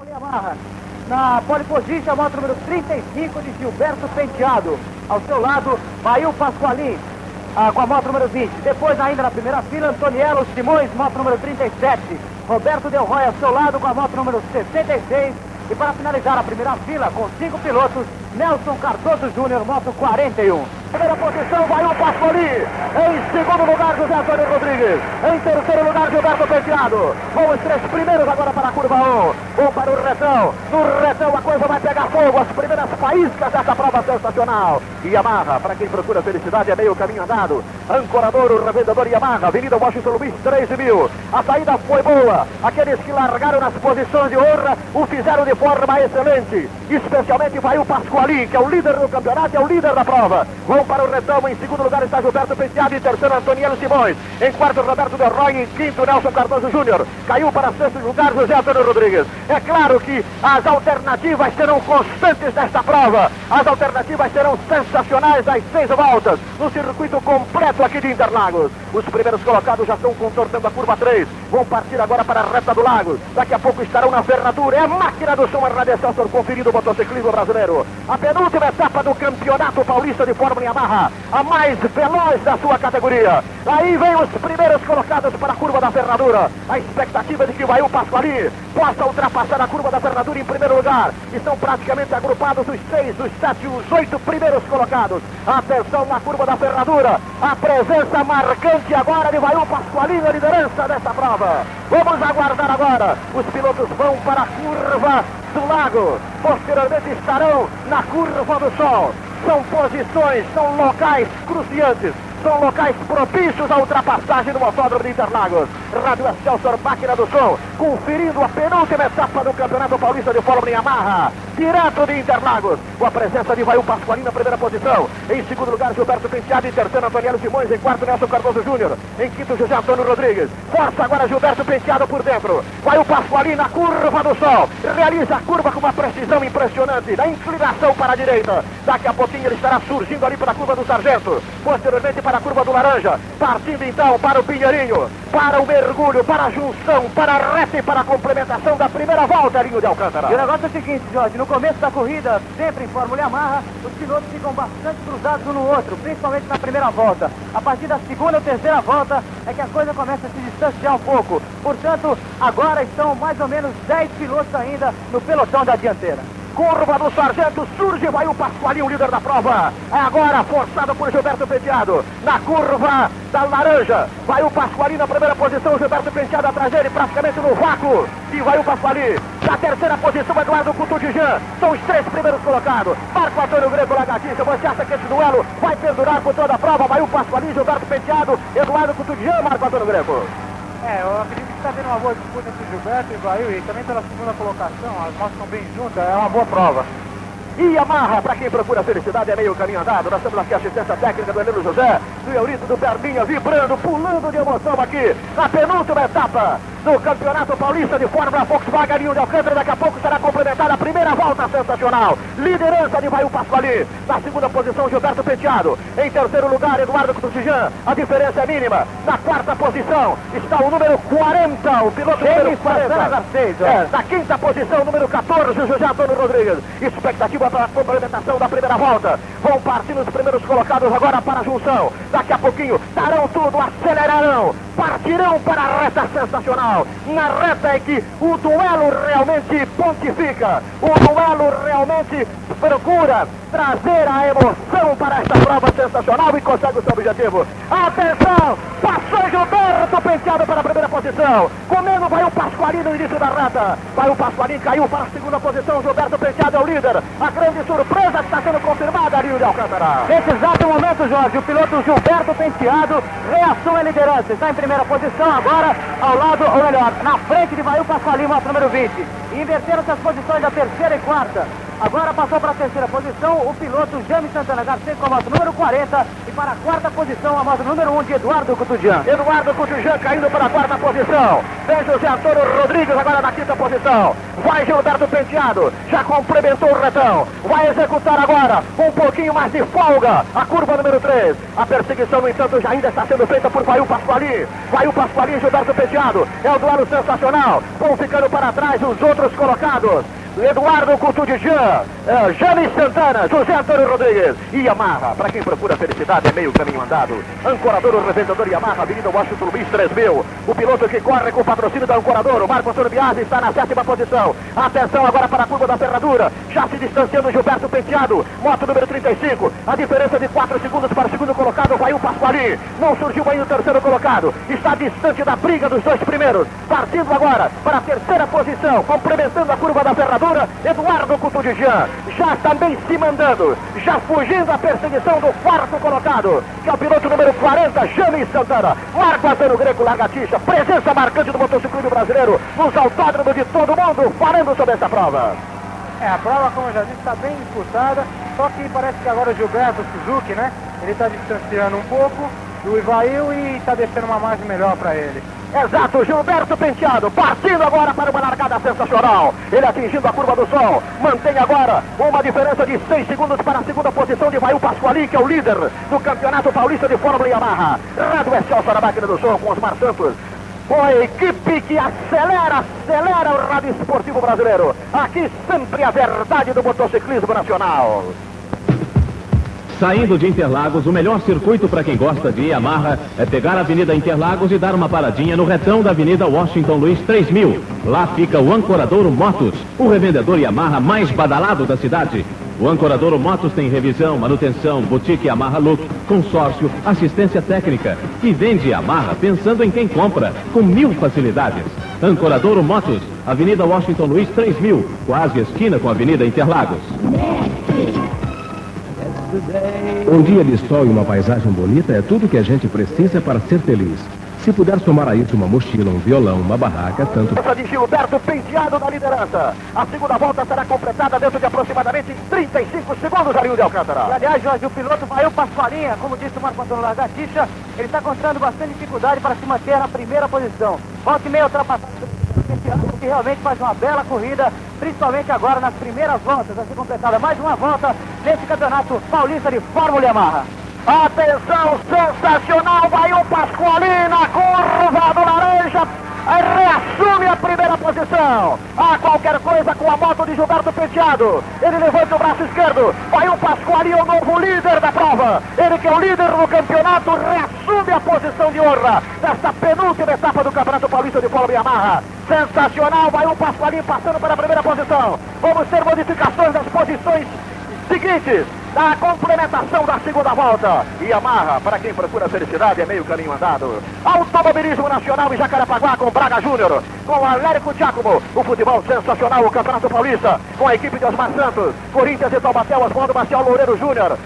Yamaha. Na pole position, a moto número 35 de Gilberto Penteado. Ao seu lado, Bail Pasqualin, com a moto número 20. Depois, ainda na primeira fila, Antoniello Simões, moto número 37. Roberto Del Roy ao seu lado com a moto número 66. E para finalizar a primeira fila, com 5 pilotos, Nelson Cardoso Júnior, moto 41. Primeira posição, Bail Pasqualin. Em segundo lugar, José Antônio Rodrigues. Em terceiro lugar, Gilberto Penteado. Vão os três primeiros agora para a curva 1. Vão para o retão. No retão a coisa vai pegar fogo. As primeiras faíscas dessa prova sensacional. Yamaha, para quem procura felicidade, é meio caminho andado. Ancorador, o revendedor Yamaha. Avenida Washington Luiz, 13.000. A saída foi boa. Aqueles que largaram nas posições de honra o fizeram de forma excelente. Especialmente Bail Pasqualin, que é o líder do campeonato, é o líder da prova. Vão para o retão. Em segundo lugar está Gilberto Penteado. Em terceiro, Antoniello Simões. Em quarto, Roberto Del Roy. Em quinto, Nelson Cardoso Júnior. Caiu para sexto lugar, José Antônio Rodrigues. É claro que as alternativas serão constantes nesta prova. As alternativas serão sensacionais às 6 voltas. No circuito completo aqui de Interlagos. Os primeiros colocados já estão contornando a curva 3. Vão partir agora para a reta do Lago. Daqui a pouco estarão na ferradura. É a máquina do som, a Rádio Excelsior, conferindo o motociclismo brasileiro. A penúltima etapa do Campeonato Paulista de Fórmula Yamaha. A mais veloz da sua categoria. Aí vem os primeiros colocados para a curva da ferradura. A expectativa de que Bail Pasqualin possa ultrapassar a curva da ferradura em primeiro lugar. Estão praticamente agrupados os 6, os 7 e os 8 primeiros colocados. Atenção na curva da ferradura. A presença marcante agora de Bail Pasqualin na liderança dessa prova. Vamos aguardar agora. Os pilotos vão para a curva do Lago. Posteriormente estarão na curva do Sol. São posições, são locais cruciantes. São locais propícios à ultrapassagem no Autódromo de Interlagos. Rádio Excelsior, máquina do som, conferindo a penúltima etapa do Campeonato Paulista de Fórmula Yamaha. Direto de Interlagos, com a presença de Bail Pasqualin na primeira posição. Em segundo lugar, Gilberto Penteado. Em terceiro, Antoniello Simões. Em quarto, Nelson Cardoso Júnior. Em quinto, José Antônio Rodrigues. Força agora Gilberto Penteado por dentro. Bail Pasqualin na curva do Sol. Realiza a curva com uma precisão impressionante. Da inclinação para a direita. Daqui a pouquinho ele estará surgindo ali para a curva do Sargento. Posteriormente para a curva do Laranja. Partindo então para o Pinheirinho. Para o mergulho, para a junção, para a reta e para a complementação da primeira volta, Arinho de Alcântara. E o negócio é o seguinte, Jorge, no começo da corrida, sempre em Fórmula Yamaha, os pilotos ficam bastante cruzados um no outro, principalmente na primeira volta. A partir da segunda ou terceira volta é que a coisa começa a se distanciar um pouco. Portanto, agora estão mais ou menos 10 pilotos ainda no pelotão da dianteira. Curva do Sargento, surge Bail Pasqualin, o líder da prova. É agora forçado por Gilberto Penteado. Na curva da Laranja, Bail Pasqualin na primeira posição, Gilberto Penteado atrás dele, praticamente no vácuo de Bail Pasqualin. Na terceira posição, Eduardo Couto-Dijan. São os 3 primeiros colocados. Marco Antônio Greco Lagartixa. Você acha que esse duelo vai perdurar por toda a prova? Bail Pasqualin, Gilberto Penteado, Eduardo Couto-Dijan, Marco Antônio Greco. Eu acredito que está tendo uma boa disputa entre Gilberto e Bail, e também pela segunda colocação, as motos estão bem juntas, é uma boa prova. E Yamaha, para quem procura felicidade, é meio caminho andado. Nós temos aqui a assistência técnica do Heleno José, do Eurito, do Perninha, vibrando, pulando de emoção aqui na penúltima etapa do Campeonato Paulista de Fórmula Volkswagen Arinho de Alcântara. Daqui a pouco será complementada a primeira volta sensacional. Liderança de Bail Pasqualin. Na segunda posição, Gilberto Penteado. Em terceiro lugar, Eduardo Couto-Dijan. A diferença é mínima. Na quarta posição está o número 40, o piloto número 40. Na quinta posição, número 14, José Antônio Rodrigues. Expectativa para a complementação da primeira volta. Vão partir os primeiros colocados agora para a junção. Daqui a pouquinho darão tudo, acelerarão, partirão para a reta sensacional. Na reta é que o duelo realmente pontifica. O duelo realmente procura trazer a emoção para esta prova sensacional e consegue o seu objetivo. Atenção! Passou Gilberto Penteado para a primeira posição. Comendo Bail Pasqualin no início da reta. Bail Pasqualin caiu para a segunda posição. Gilberto Penteado é o líder. A grande surpresa que está sendo confirmada, Arinho de Alcântara. Nesse exato momento, Jorge, o piloto Gilberto Penteado reassume a liderança. Está em primeira posição agora, ao lado, ou melhor, na frente de Bail Pasqualin, moto número 20. E inverteram-se as posições da terceira e quarta. Agora passou para a terceira posição o piloto Jaime Santana Garcia com a moto número 40 e para a quarta posição a moto número 1 de Eduardo Couturian. Eduardo Couturian caindo para a quarta posição. Vem José Antônio Rodrigues agora na quinta posição. Vai Gilberto Penteado, já complementou o retão. Vai executar agora um pouquinho mais de folga a curva número 3. A perseguição, no entanto, já ainda está sendo feita por Vail Pasqualin. Vail Pasqualin e Gilberto Penteado. É o duelo sensacional. Vão ficando para trás os outros colocados. Eduardo Couturian, Jaime Santana, José Antônio Rodrigues e Yamaha. Para quem procura felicidade é meio caminho andado. Ancorador, o revendedor Yamaha, Avenida Washington Luiz 3000. O piloto que corre com o patrocínio da Ancorador, o Marco Antônio Biasi, está na sétima posição. Atenção agora para a curva da ferradura. Já se distanciando Gilberto Penteado, moto número 35. A diferença de 4 segundos para o segundo colocado, Vail Pasqualin. Não surgiu ainda o terceiro colocado. Está distante da briga dos dois primeiros. Partindo agora para a terceira posição, complementando a curva da ferradura. Eduardo Couturian já também se mandando, já fugindo a perseguição do quarto colocado, que é o piloto número 40, Jaime Santana. Marco Antônio Greco Largatixa, presença marcante do motociclismo brasileiro nos autódromos de todo mundo, falando sobre essa prova. A prova, como eu já disse, está bem disputada, só que parece que agora o Gilberto Suzuki, né, ele está distanciando um pouco do Ivail e está deixando uma margem melhor para ele. Exato, Gilberto Penteado, partindo agora para uma largada sensacional. Ele atingindo a curva do sol, mantém agora uma diferença de 6 segundos para a segunda posição de Vail Pasqualin, que é o líder do Campeonato Paulista de Fórmula Yamaha. Rádio Excelsior na máquina do som com Osmar Santos. A equipe que acelera o rádio esportivo brasileiro. Aqui sempre a verdade do motociclismo nacional. Saindo de Interlagos, o melhor circuito para quem gosta de Yamaha é pegar a Avenida Interlagos e dar uma paradinha no retão da Avenida Washington Luiz 3000. Lá fica o Ancoradouro Motos, o revendedor Yamaha mais badalado da cidade. O Ancoradouro Motos tem revisão, manutenção, boutique Yamaha Look, consórcio, assistência técnica e vende Yamaha pensando em quem compra, com 1000 facilidades. Ancoradouro Motos, Avenida Washington Luiz 3000, quase esquina com a Avenida Interlagos. Um dia de sol e uma paisagem bonita é tudo que a gente precisa para ser feliz. Se puder somar a isso uma mochila, um violão, uma barraca, tanto... Essa de Gilberto Penteado na liderança. A segunda volta será completada dentro de aproximadamente 35 segundos, Arildo de Alcântara. E, aliás, Jorge, o piloto Vail Pasqualin, como disse o Marco Antônio Largatixa, ele está encontrando bastante dificuldade para se manter na primeira posição. Volta e meia ultrapassado, que realmente faz uma bela corrida, principalmente agora nas primeiras voltas. Vai ser completada mais uma volta nesse campeonato paulista de Fórmula Yamaha. Atenção, sensacional, Vail Pasqualin na curva do laranja, reassume a primeira posição. A qualquer coisa com a moto de Gilberto Penteado. Ele levanta o braço esquerdo. Vail Pasqualin é o novo líder da prova. Ele que é o líder do campeonato, reassume a posição de honra desta penúltima etapa do Campeonato Paulista de Fórmula Yamaha. Sensacional, Vail Pasqualin passando para a primeira posição. Vamos ter modificações das posições seguintes da complementação da segunda volta. Yamaha, para quem procura felicidade, é meio caminho andado. Automobilismo Nacional em Jacarepaguá com Braga Júnior, com Alérico Giacomo, o futebol sensacional, o Campeonato Paulista, com a equipe de Osmar Santos, Corinthians e Taubaté, Oswaldo Marcial Loureiro Júnior,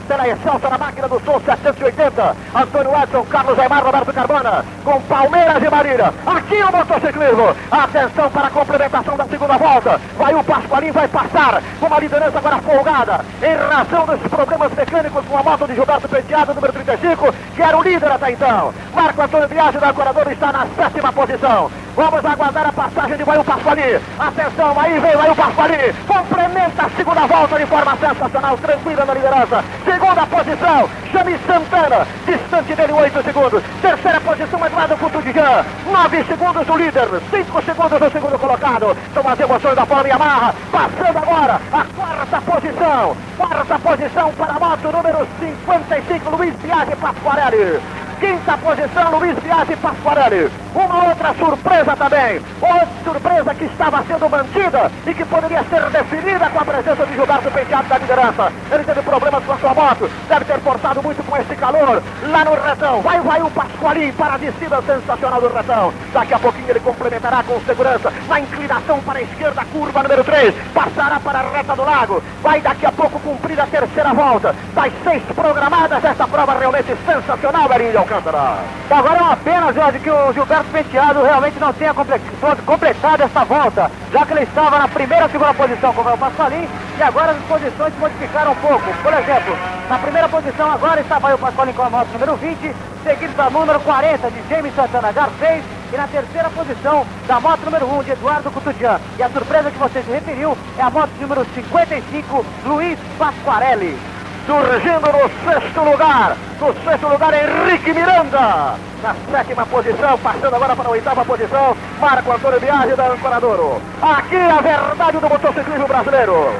Tela Excelsa na máquina do som 780, Antônio Edson, Carlos Aymar, Roberto Carbona, com Palmeiras e Marília. Aqui o motociclismo. Atenção para a complementação da segunda volta. Vail Pasqualin vai passar com uma liderança agora folgada, em razão dos problemas mecânicos com a moto de Gilberto Penteado, número 35, que era o líder até então. Marco Antônio Biasi da Ancorador está na 7ª posição. Vamos aguardar a passagem de Vail Pasqualin. Atenção, aí vem Vail Pasqualin. Complementa a segunda volta de forma sensacional, tranquila na liderança. Segunda posição, Jaime Santana, distante dele 8 segundos. Terceira posição, Eduardo Couturian, 9 segundos do líder, 5 segundos do segundo colocado. São as emoções da Fórmula Yamaha. Passando agora a quarta posição. Quarta posição para a moto número 55, Luiz Biasi Pasquarelli. Quinta posição, Luiz Biasi Pasquarelli. Uma outra surpresa também. Outra surpresa que estava sendo mantida e que poderia ser definida com a presença de Gilberto Penteado da liderança. Ele teve problemas com a sua moto. Deve ter forçado muito com esse calor lá no retão. Vai o Pasqualin para a descida sensacional do retão. Daqui a pouquinho ele complementará com segurança na inclinação para a esquerda, curva número 3. Passará para a reta do lago. Vai daqui a pouco cumprir a terceira volta. Das 6 programadas, essa prova realmente sensacional, Arildo Alcântara. Agora é uma pena, Jorge, que o Gilberto Roberto Penteado realmente não tenha completado essa volta, já que ele estava na primeira e segunda posição com o Vail Pasqualin, e agora as posições se modificaram um pouco. Por exemplo, na primeira posição agora está Vail Pasqualin com a moto número 20, seguido da número 40 de James Santana Garcês, e na terceira posição da moto número 1 de Eduardo Couturian. E a surpresa que você se referiu é a moto número 55, Luiz Pasquarelli. Surgindo no sexto lugar, Henrique Miranda. Na sétima posição, passando agora para a oitava posição, Marco Antônio Biagi da Ancoradouro. Aqui a verdade do motociclismo brasileiro.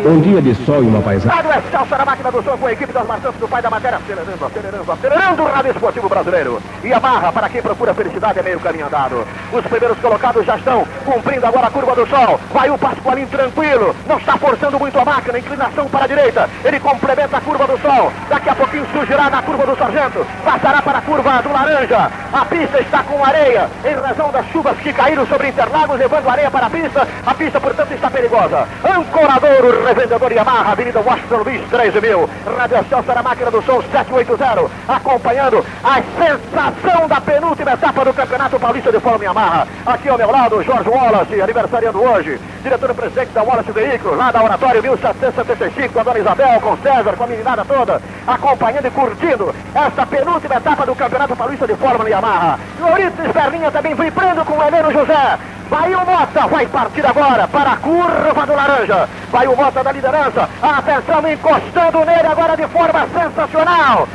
Um dia de sol e uma paisagem. Rádio Excelsior, a máquina do som com a equipe das maçãs do pai da matéria, acelerando o rádio esportivo brasileiro. E amarra para quem procura felicidade, é meio caminho andado. Os primeiros colocados já estão cumprindo agora a curva do sol. Vai o Pasqualin tranquilo, não está forçando muito a máquina, inclinação para a direita. Ele complementa a curva do sol. Daqui a pouquinho surgirá na curva do sargento. Passará para a curva do laranja. A pista está com areia, em razão das chuvas que caíram sobre Interlagos, levando areia para a pista. A pista, portanto, está perigosa. Ancoradouro, revendedor Yamaha, Avenida Washington Luiz, 13.000. Rádio Excelsior, a máquina do som 780, acompanhando a sensação da penúltima etapa do Campeonato Paulista de Fórmula Yamaha. Aqui ao meu lado, Jorge Wallace, aniversariando hoje, diretor-presidente da Wallace Veículos, lá da Oratório 1775, com a dona Isabel, com o César, com a meninada toda, acompanhando e curtindo esta penúltima etapa do Campeonato Paulista de Fórmula Yamaha. Lourito Esperlinha também vibrando com o Heleno José. Vai o Mota, vai partir agora para a curva do laranja. Vai o Mota da liderança. Atenção, encostando nele agora de forma sensacional.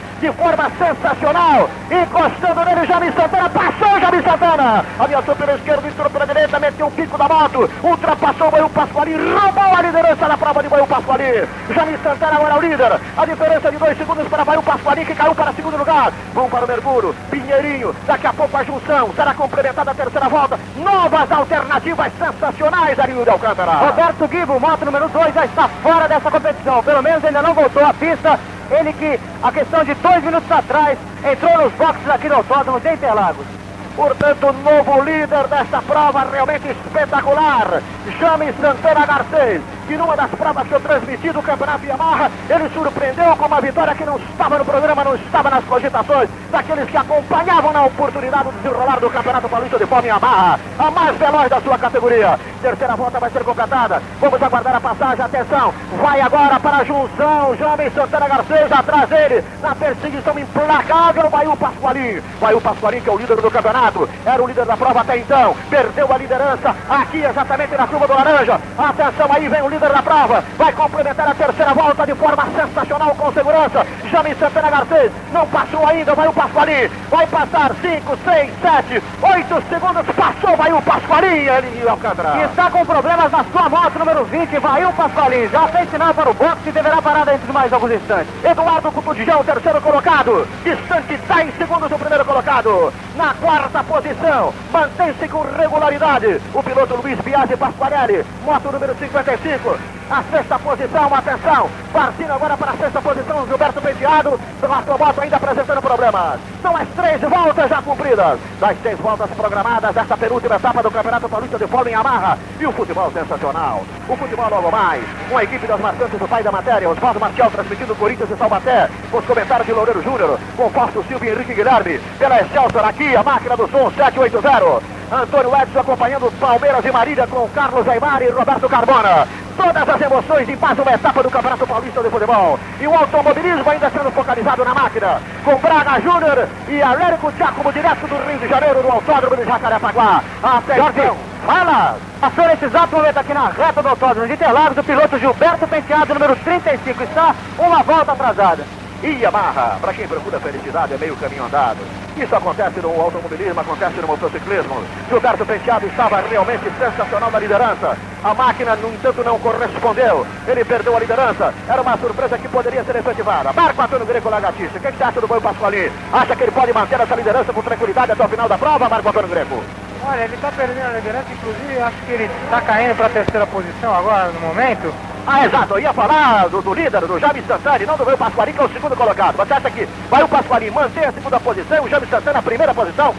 Encostando nele, Jaime Santana. Passou Jaime Santana. Ameaçou pela esquerda, entrou pela direita, meteu o pico da moto. Ultrapassou o Vail Pasqualin, roubou a liderança na prova de Vail Pasqualin. Jaime Santana agora é o líder. A diferença de 2 segundos para Vail Pasqualin, que caiu para segundo lugar. Vão para o mergulho. Pinheirinho, daqui a pouco a junção. Será complementada a terceira volta. Novas alternativas sensacionais, Arildo Alcântara. Roberto Guibo, moto número 2, já está fora dessa competição. Pelo menos ainda não voltou à pista. Ele que, a questão de 2 minutos atrás, entrou nos boxes aqui no Autódromo de Interlagos. Portanto, novo líder desta prova realmente espetacular, Jaime Santana Garcês, que numa das provas que eu transmiti do Campeonato Yamaha, ele surpreendeu com uma vitória que não estava no programa, não estava nas cogitações daqueles que acompanhavam na oportunidade do desenrolar do Campeonato Paulista de Fórmula Yamaha, a mais veloz da sua categoria. Terceira volta vai ser completada, vamos aguardar a passagem, atenção, vai agora para a junção, Jaime Santana Garcês, atrás dele, na perseguição implacável, vai o Pasqualin, que é o líder do campeonato. Era o líder da prova até então, perdeu a liderança aqui exatamente na curva do laranja. Atenção, aí vem o líder da prova, vai complementar a terceira volta de forma sensacional, com segurança. Jaime Santana Garcês não passou ainda, vai o Pasqualin, vai passar 5, 6, 7, 8 segundos, passou, vai o Pasqualin, ele Alcântara. E está com problemas na sua moto número 20, vai o Pasqualin, já fez sinal para o boxe e deverá parar dentro de mais alguns instantes. Eduardo Couturian, terceiro colocado, distante 10 segundos do primeiro colocado. Na quarta posição, mantém-se com regularidade o piloto Luiz Biagi Pasquarelli, moto número 55. A sexta posição, atenção, partindo agora para a sexta posição, Gilberto Penteado, a sua moto ainda apresentando problemas. São as 3 voltas já cumpridas, das 6 voltas programadas desta penúltima etapa do Campeonato Paulista de Fórmula Yamaha. E o futebol sensacional, o futebol logo mais, com a equipe das marcantes do pai da matéria, Osvaldo Martial transmitindo Corinthians e Taubaté, os comentários de Loureiro Júnior, com Fausto Silva e Henrique Guilherme, pela Excelsior aqui, a máquina do som 780. Antônio Edson acompanhando Palmeiras e Marília com Carlos Aymar e Roberto Carbona. Todas as emoções em mais uma etapa do Campeonato Paulista de Futebol. E o automobilismo ainda sendo focalizado na máquina, com Braga Júnior e Alérico Giacomo, direto do Rio de Janeiro, no Autódromo de Jacarepaguá. Atenção, fala! Passou nesse exato momento aqui na reta do Autódromo de Interlagos, o piloto Gilberto Penteado, número 35, está uma volta atrasada. E Yamaha, para quem procura felicidade, é meio caminho andado. Isso acontece no automobilismo, acontece no motociclismo. Gilberto Penteado estava realmente sensacional na liderança. A máquina, no entanto, não correspondeu. Ele perdeu a liderança. Era uma surpresa que poderia ser efetivada. Marco Antônio Greco Lagatice, o que você acha do Vail Pasqualin? Acha que ele pode manter essa liderança com tranquilidade até o final da prova, Marco Antônio Greco? Olha, ele está perdendo a liderança, inclusive acho que ele está caindo para a terceira posição agora, no momento. Ah, exato, eu ia falar do líder, do Jaime Santana, e não do Vail Pasqualin, que é o segundo colocado. Você acha que Vail Pasqualin mantém a segunda posição e o Jaime Santana a primeira posição?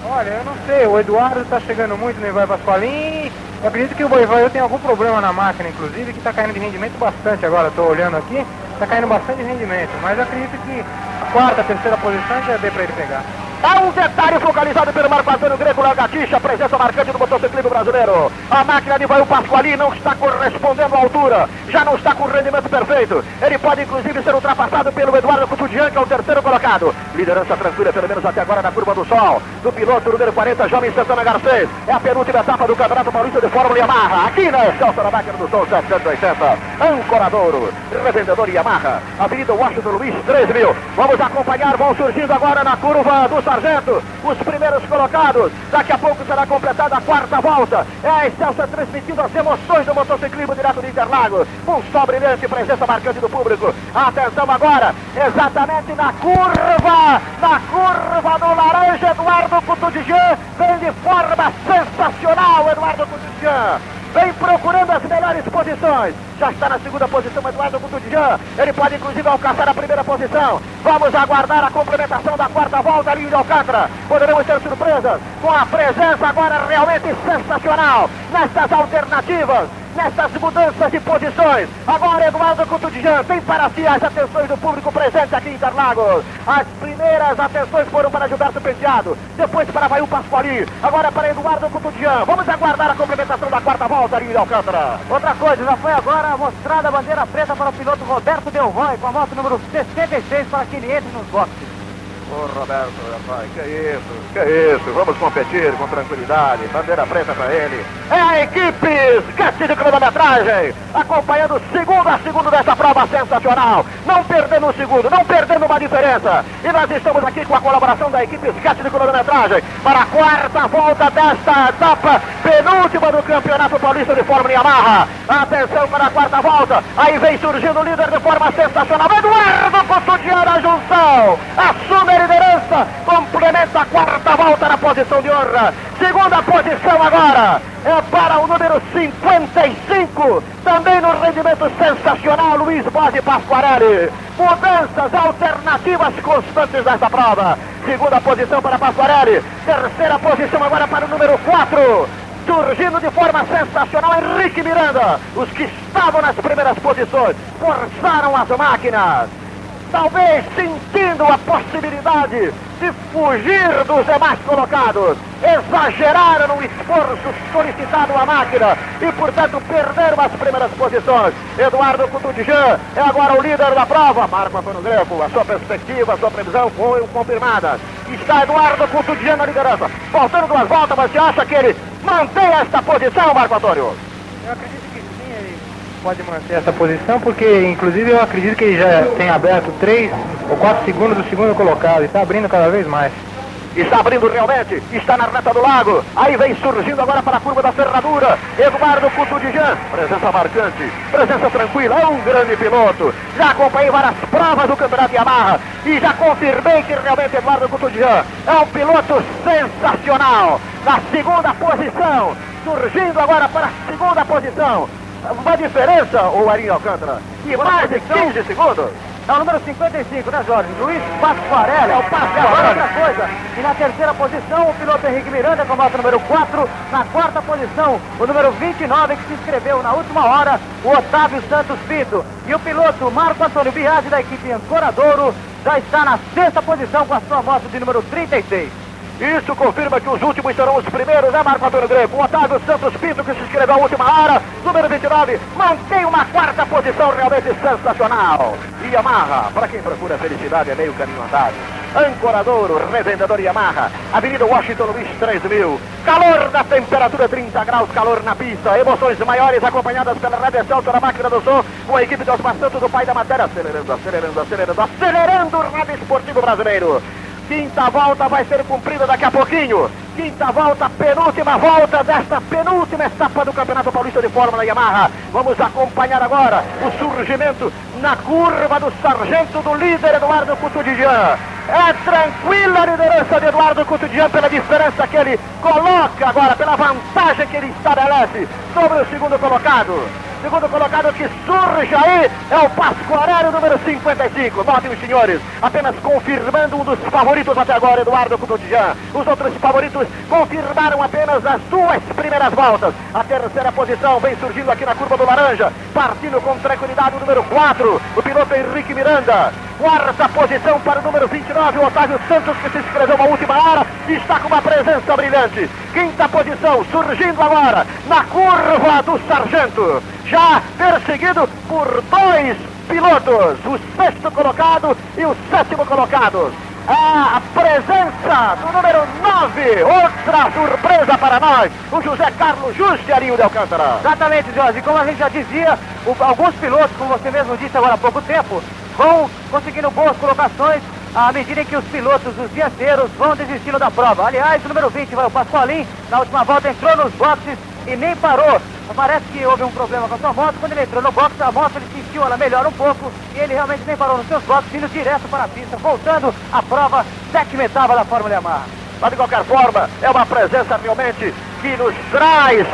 Olha, eu não sei, o Eduardo está chegando muito no Vail Pasqualin. Eu acredito que o Vail tem algum problema na máquina, inclusive, que está caindo de rendimento bastante agora. Estou olhando aqui, está caindo bastante de rendimento, mas eu acredito que a quarta, terceira posição já dê para ele pegar. É um detalhe focalizado pelo Marco Antônio Greco Lagartixa, presença marcante do motociclismo brasileiro. A máquina de Vail Pasqualin não está correspondendo à altura, já não está com o rendimento perfeito. Ele pode inclusive ser ultrapassado pelo Eduardo Couturian, que é o terceiro colocado. Liderança tranquila, pelo menos até agora na curva do sol, do piloto número 40, Jovem Santana Garcês. É a penúltima etapa do Campeonato Paulista de Fórmula Yamaha, aqui na Excelsior, na máquina do Sol 780. Ancoradouro, revendedor Yamaha, Avenida Washington Luiz 3000. Vamos acompanhar, vão surgindo agora na curva do Sargento os primeiros colocados. Daqui a pouco será completada a quarta volta. É a Excelsior transmitindo as emoções do motociclismo direto de Interlagos. Um sol brilhante, presença marcante do público. Atenção agora, exatamente na curva do laranja, Eduardo Couturian vem de forma sensacional, Eduardo Couturian. Vem procurando as melhores posições. Já está na segunda posição, Eduardo Couturian. Ele pode inclusive alcançar a primeira posição. Vamos aguardar a complementação da quarta volta ali de Alcântara. Poderemos ter surpresas com a presença agora realmente sensacional nestas alternativas, nestas mudanças de posições. Agora Eduardo Couturian tem para si as atenções do público presente aqui em Interlagos. As primeiras atenções foram para Gilberto Penteado, depois para Vail Pasqualin, agora para Eduardo Couturian. Vamos aguardar a complementação da quarta volta ali de Alcântara. Outra coisa, já foi agora mostrada a bandeira preta para o piloto Roberto Delvoye com a moto número 66 para que ele entre nos boxes. Ô Roberto, rapaz, que isso, vamos competir com tranquilidade, bandeira preta para ele. É a equipe Sketch de cronometragem, acompanhando segundo a segundo dessa prova sensacional, não perdendo um segundo, não perdendo uma diferença. E nós estamos aqui com a colaboração da equipe Sketch de cronometragem para a quarta volta desta etapa, penúltima do Campeonato Paulista de Fórmula Yamaha. Atenção para a quarta volta, aí vem surgindo o líder de forma sensacional, Eduardo Couturian na junção, assume a liderança, complementa a quarta volta na posição de honra. Segunda posição agora é para o número 55, também no rendimento sensacional, Luiz Bose Pasquarelli. Mudanças alternativas constantes nessa prova. Segunda posição para Pasquarelli, terceira posição agora para o número 4. Surgindo de forma sensacional, Henrique Miranda. Os que estavam nas primeiras posições forçaram as máquinas, talvez sentindo a possibilidade de fugir dos demais colocados, exageraram no esforço solicitado à máquina e, portanto, perderam as primeiras posições. Eduardo Couturian é agora o líder da prova. Marco Antônio Greco, a sua perspectiva, a sua previsão foi confirmada. Está Eduardo Couturian na liderança. Faltando 2 voltas, mas você acha que ele mantém esta posição, Marco Antônio? Eu acredito que sim, ele pode manter essa posição, porque inclusive eu acredito que ele já tem aberto 3 ou 4 segundos do segundo colocado e está abrindo cada vez mais. Está abrindo realmente, está na reta do lago, aí vem surgindo agora para a curva da ferradura, Eduardo Couturian, presença marcante, presença tranquila, é um grande piloto, já acompanhei várias provas do Campeonato Yamaha e já confirmei que realmente Eduardo Couturian é um piloto sensacional, na segunda posição, surgindo agora para a segunda posição, uma diferença, o Arinho Alcântara, de mais de 15 segundos. É o número 55, né, Jorge? Luiz Pasquarelli. É o Pasquarelli. Outra coisa. E na terceira posição, o piloto Henrique Miranda com a moto número 4. Na quarta posição, o número 29, que se inscreveu na última hora, o Otávio Santos Pinto. E o piloto Marco Antônio Biagi, da equipe Ancoradouro, já está na sexta posição com a sua moto de número 36. Isso confirma que os últimos serão os primeiros, né, Marco Antônio Greco? O Otávio Santos Pinto, que se inscreveu à última hora, número 29, mantém uma quarta posição realmente sensacional. Yamaha, para quem procura felicidade, é meio caminho andado. Ancoradouro, revendedor Yamaha, Avenida Washington Luiz 3000. Calor da temperatura, 30 graus, calor na pista. Emoções maiores acompanhadas pela Rádio Excelsior, a máquina do som, com a equipe de Osmar Santos, do pai da matéria, acelerando o rádio esportivo brasileiro. Quinta volta vai ser cumprida daqui a pouquinho. Quinta volta, penúltima volta desta penúltima etapa do Campeonato Paulista de Fórmula Yamaha. Vamos acompanhar agora o surgimento na curva do sargento do líder Eduardo Couturian. É tranquila a liderança de Eduardo Couturian pela diferença que ele coloca agora, pela vantagem que ele estabelece sobre o segundo colocado. Segundo colocado que surge aí é o Pasquarelli, número 55. Notem os senhores, apenas confirmando um dos favoritos até agora, Eduardo Couturian. Os outros favoritos confirmaram apenas as 2 primeiras voltas. A terceira posição vem surgindo aqui na curva do laranja, partindo com tranquilidade o número 4, o piloto Henrique Miranda. Quarta posição para o número 29, o Otávio Santos, que se inscreveu na última hora e está com uma presença brilhante. Quinta posição, surgindo agora na curva do Sargento, já perseguido por dois pilotos, o sexto colocado e o sétimo colocado. A presença do número 9, outra surpresa para nós, o José Carlos Juste Arinho de Alcântara. Exatamente, Jorge, como a gente já dizia, alguns pilotos, como você mesmo disse agora há pouco tempo, vão conseguindo boas colocações à medida em que os pilotos, os dianteiros, vão desistindo da prova. Aliás, o número 20, o Pasqualin, na última volta entrou nos boxes e nem parou. Parece que houve um problema com a sua moto. Quando ele entrou no box, a moto ele sentiu ela melhor um pouco e ele realmente nem parou nos seus boxes, indo direto para a pista, voltando à prova, sétima etapa da Fórmula Yamaha. Mas de qualquer forma, é uma presença realmente que nos traz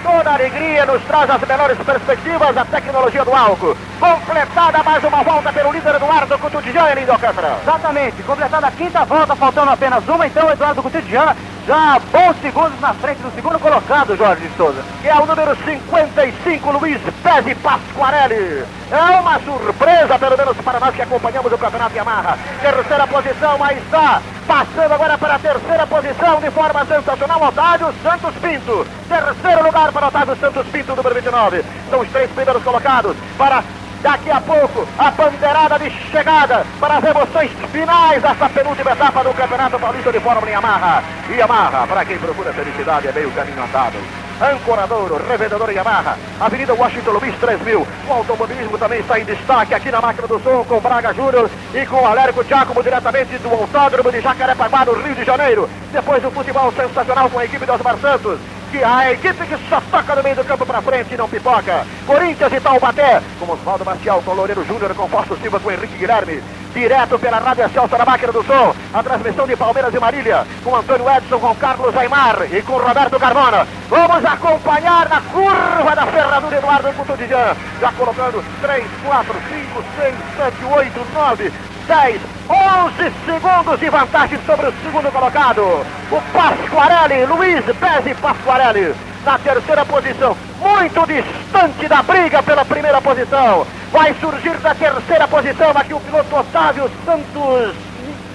toda a alegria, nos traz as melhores perspectivas da tecnologia do álcool. Completada mais uma volta pelo líder Eduardo Couturier, Arinho de Alcântara. Exatamente, completada a quinta volta, faltando apenas uma, então Eduardo Couturier já bons segundos na frente do segundo colocado, Jorge de Souza. Que é o número 55, Luiz Pezzi Pasquarelli. É uma surpresa, pelo menos para nós que acompanhamos o Campeonato Yamaha. Terceira posição, aí está. Passando agora para a terceira posição de forma sensacional, Otávio Santos Pinto. Terceiro lugar para Otávio Santos Pinto, número 29. São os três primeiros colocados para daqui a pouco a bandeirada de chegada para as emoções finais dessa penúltima etapa do Campeonato Paulista de Fórmula Yamaha. Yamaha, para quem procura felicidade, é meio caminho andado. Ancoradouro, revendedor Yamaha, Avenida Washington Luiz 3000. O automobilismo também está em destaque aqui na Máquina do Som com Braga Júnior e com Alérico Giacomo diretamente do Autódromo de Jacarepaguá, no Rio de Janeiro. Depois do futebol sensacional com a equipe do Osmar Santos, que a equipe que só toca no meio do campo para frente e não pipoca. Corinthians e Taubaté, com Osvaldo Marcial, com Loureiro Júnior, com Fausto Silva, com Henrique Guilherme. Direto pela Rádio Celso na Máquina do Som, a transmissão de Palmeiras e Marília, com Antônio Edson, com Carlos Aymar e com Roberto Carmona. Vamos acompanhar na curva da ferradura Eduardo Couturier, já colocando 3, 4, 5, 6, 7, 8, 9, 10, 11 segundos de vantagem sobre o segundo colocado. O Pasquarelli, Luiz Pezzi Pasquarelli, na terceira posição, muito distante da briga pela primeira posição. Vai surgir da terceira posição aqui o piloto Otávio Santos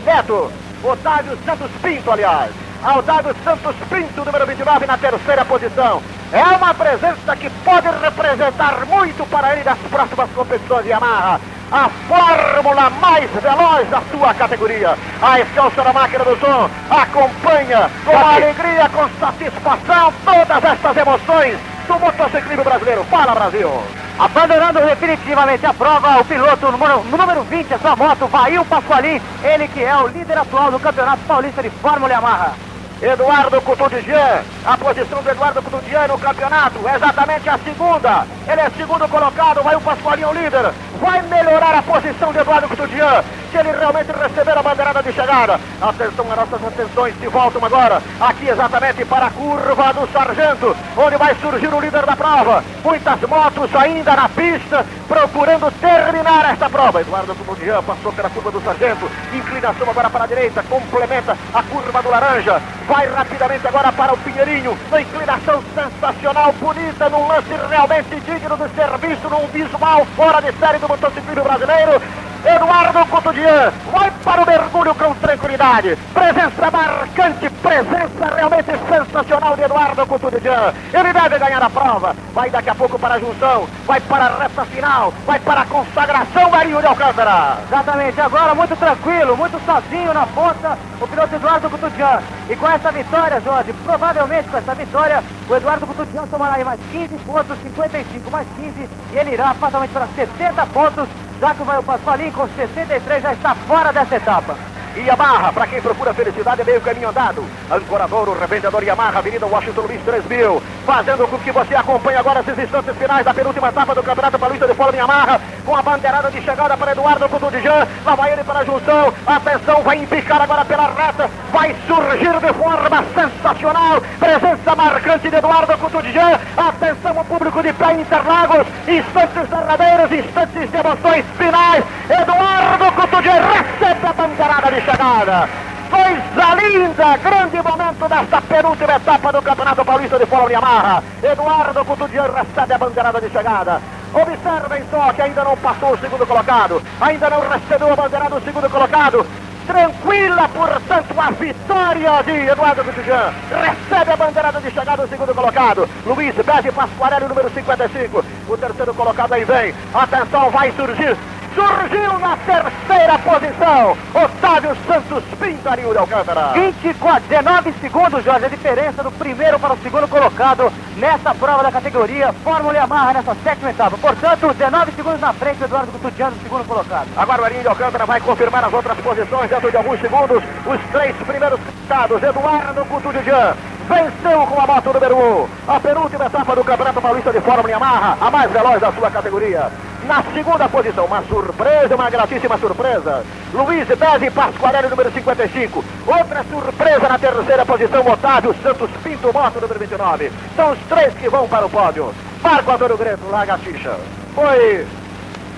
Neto. Otávio Santos Pinto, aliás. Otávio Santos Pinto, número 29, na terceira posição. É uma presença que pode representar muito para ele nas próximas competições de Yamaha. A fórmula mais veloz da sua categoria. A Excelsior da Máquina do Som acompanha com alegria, com satisfação, todas estas emoções do motociclismo brasileiro. Fala, Brasil! Abandonando definitivamente a prova, o piloto número 20, a sua moto, Vail Pasqualin, ele que é o líder atual do Campeonato Paulista de Fórmula Yamaha. Eduardo Couturier, a posição do Eduardo Couturier no campeonato, exatamente a segunda. Ele é segundo colocado, vai o Pasqualin o líder. Vai melhorar a posição de Eduardo Couturier, se ele realmente receber a bandeirada de chegada. Atenção, as nossas atenções se voltam agora, aqui exatamente para a curva do Sargento, onde vai surgir o líder da prova. Muitas motos ainda na pista, procurando terminar esta prova. Eduardo Couturier passou pela curva do Sargento, inclinação agora para a direita, complementa a curva do Laranja. Vai rapidamente agora para o Pinheirinho, na inclinação sensacional, bonita, num lance realmente digno de ser visto, num visual fora de série do motociclismo brasileiro. Eduardo Couturier vai para o mergulho com tranquilidade. Presença marcante, presença realmente sensacional de Eduardo Couturier. Ele deve ganhar a prova. Vai daqui a pouco para a junção, vai para a reta final, vai para a consagração, Arinho de Alcântara. Exatamente, agora muito tranquilo, muito sozinho na ponta, o piloto Eduardo Couturier. E com essa vitória, Jorge, provavelmente com essa vitória, o Eduardo Couturier somará aí mais 15 pontos, 55 mais 15, e ele irá fatalmente para 70 pontos, já que o Pasqualin com 63 já está fora dessa etapa. Yamaha, para quem procura felicidade, é meio caminho andado. Ancoradouro, revendedor Yamaha, Avenida Washington Luiz 3000, fazendo com que você acompanhe agora esses instantes finais da penúltima etapa do Campeonato Paulista de Fórmula Yamaha, com a bandeirada de chegada para Eduardo Couturier. Lá vai ele para a junção, atenção, vai empicar agora pela reta, vai surgir de forma sensacional, presença marcante de Eduardo Couturier. Atenção, o público de pé em Interlagos, instantes derradeiros, instantes de emoções finais. Eduardo Couturier recebe a bandeirada de chegada. Coisa linda, grande momento desta penúltima etapa do Campeonato Paulista de Fórmula Yamaha. Eduardo Couturier recebe a bandeirada de chegada. Observem só que ainda não passou o segundo colocado, ainda não recebeu a bandeira do segundo colocado. Tranquila, portanto, a vitória de Eduardo Gutijan. Recebe a bandeirada de chegada do segundo colocado. Luiz Bege Pasquarelli, número 55. O terceiro colocado aí vem. Atenção, vai surgir. Surgiu na terceira posição Otávio Santos Pinto, Arildo Alcântara. 19 segundos, Jorge, a diferença do primeiro para o segundo colocado nessa prova da categoria Fórmula Yamaha nessa sétima etapa. Portanto, 19 segundos na frente do Eduardo Gutijan, do segundo colocado. Agora o Arildo Alcântara vai confirmar as outras posições dentro de alguns segundos. Os três primeiros colocados. Eduardo Gutijan venceu com a moto número 1 a penúltima etapa do Campeonato Paulista de Fórmula Yamaha, a mais veloz da sua categoria. Na segunda posição, uma surpresa, uma gratíssima surpresa, Luiz Beze Pasquarelli, número 55. Outra surpresa na terceira posição, Otávio Santos Pinto, moto número 29. São os três que vão para o pódio. Marco Antônio Greto, Lagartixa. Foi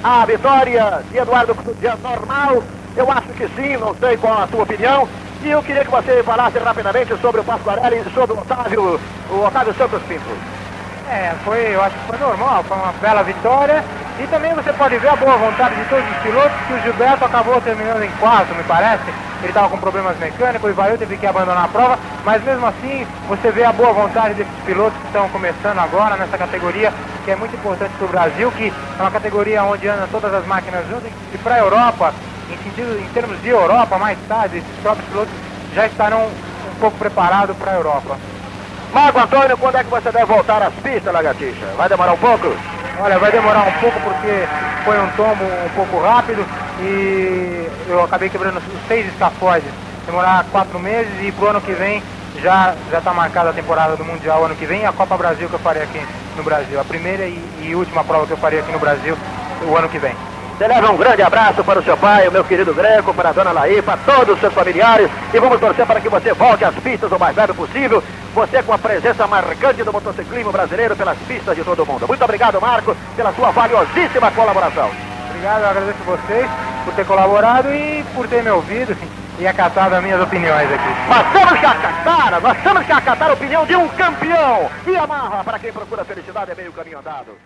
a vitória de Eduardo Gutijan normal? Eu acho que sim, não sei qual a sua opinião. E eu queria que você falasse rapidamente sobre o Pasquarelli e sobre o Otávio Santos Pinto. Eu acho que foi normal, foi uma bela vitória. E também você pode ver a boa vontade de todos os pilotos, que o Gilberto acabou terminando em quarto, me parece. Ele estava com problemas mecânicos, o Ivail teve que abandonar a prova, mas mesmo assim você vê a boa vontade desses pilotos que estão começando agora nessa categoria, que é muito importante para o Brasil, que é uma categoria onde andam todas as máquinas juntas, e para a Europa, em termos de Europa, mais tarde, esses próprios pilotos já estarão um pouco preparados para a Europa. Marco Antônio, quando é que você deve voltar às pistas, Lagartixa? Vai demorar um pouco? Olha, vai demorar um pouco porque foi um tombo um pouco rápido e eu acabei quebrando os 6 escafoides. Demorar 4 meses e pro ano que vem já está marcada a temporada do Mundial ano que vem e a Copa Brasil que eu farei aqui no Brasil. A primeira e última prova que eu farei aqui no Brasil o ano que vem. Você leva um grande abraço para o seu pai, o meu querido Greco, para a dona Laí, para todos os seus familiares e vamos torcer para que você volte às pistas o mais breve possível. Você com a presença marcante do motociclismo brasileiro pelas pistas de todo mundo. Muito obrigado, Marco, pela sua valiosíssima colaboração. Obrigado, eu agradeço a vocês por ter colaborado e por ter me ouvido e acatado as minhas opiniões aqui. Nós temos que acatar a opinião de um campeão. E Yamaha, para quem procura felicidade, é meio caminho andado.